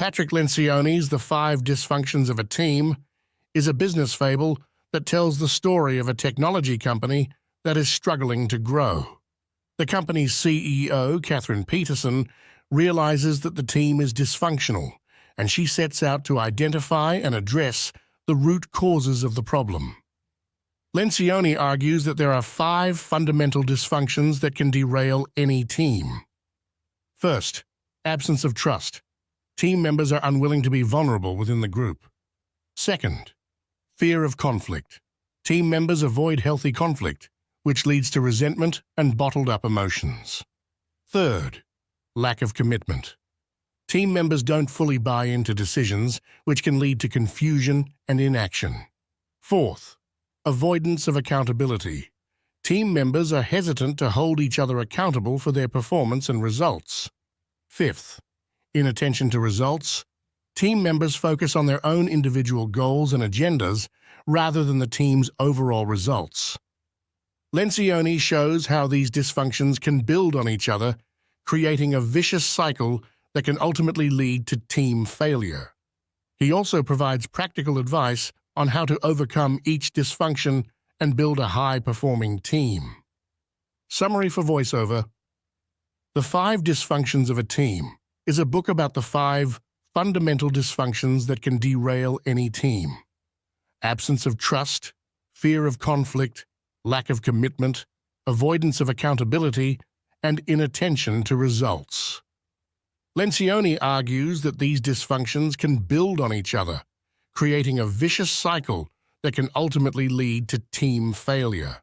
Patrick Lencioni's The Five Dysfunctions of a Team is a business fable that tells the story of a technology company that is struggling to grow. The company's CEO, Catherine Peterson, realizes that the team is dysfunctional, and she sets out to identify and address the root causes of the problem. Lencioni argues that there are 5 fundamental dysfunctions that can derail any team. First, absence of trust. Team members are unwilling to be vulnerable within the group. Second, fear of conflict. Team members avoid healthy conflict, which leads to resentment and bottled-up emotions. Third, lack of commitment. Team members don't fully buy into decisions, which can lead to confusion and inaction. Fourth, avoidance of accountability. Team members are hesitant to hold each other accountable for their performance and results. Fifth, inattention to results. Team members focus on their own individual goals and agendas rather than the team's overall results. Lencioni shows how these dysfunctions can build on each other, creating a vicious cycle that can ultimately lead to team failure. He also provides practical advice on how to overcome each dysfunction and build a high-performing team. Summary for voiceover. The Five Dysfunctions of a Team is a book about the 5 fundamental dysfunctions that can derail any team. Absence of trust, fear of conflict, lack of commitment, avoidance of accountability, and inattention to results. Lencioni argues that these dysfunctions can build on each other, creating a vicious cycle that can ultimately lead to team failure.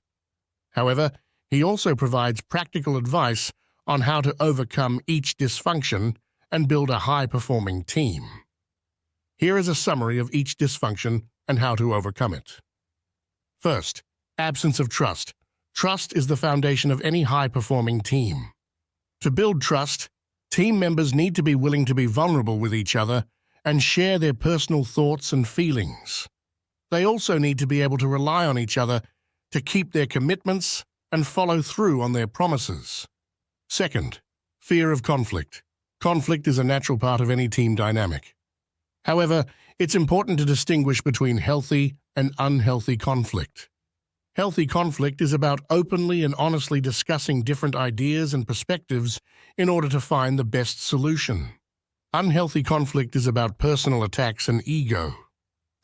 However, he also provides practical advice on how to overcome each dysfunction and build a high-performing team. Here is a summary of each dysfunction and how to overcome it. First, absence of trust. Trust is the foundation of any high-performing team. To build trust, team members need to be willing to be vulnerable with each other and share their personal thoughts and feelings. They also need to be able to rely on each other to keep their commitments and follow through on their promises. Second, fear of conflict. Conflict is a natural part of any team dynamic. However, it's important to distinguish between healthy and unhealthy conflict. Healthy conflict is about openly and honestly discussing different ideas and perspectives in order to find the best solution. Unhealthy conflict is about personal attacks and ego.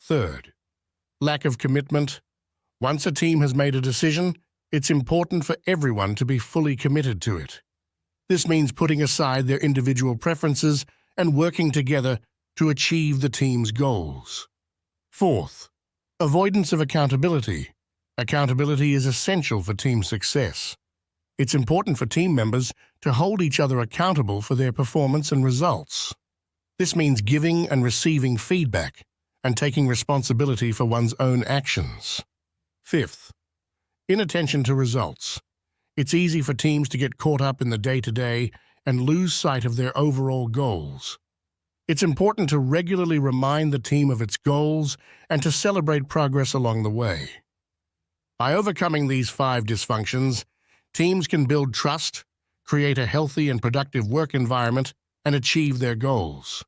Third, lack of commitment. Once a team has made a decision, it's important for everyone to be fully committed to it. This means putting aside their individual preferences and working together to achieve the team's goals. Fourth, avoidance of accountability. Accountability is essential for team success. It's important for team members to hold each other accountable for their performance and results. This means giving and receiving feedback and taking responsibility for one's own actions. Fifth, inattention to results. It's easy for teams to get caught up in the day-to-day and lose sight of their overall goals. It's important to regularly remind the team of its goals and to celebrate progress along the way. By overcoming these 5 dysfunctions, teams can build trust, create a healthy and productive work environment, and achieve their goals.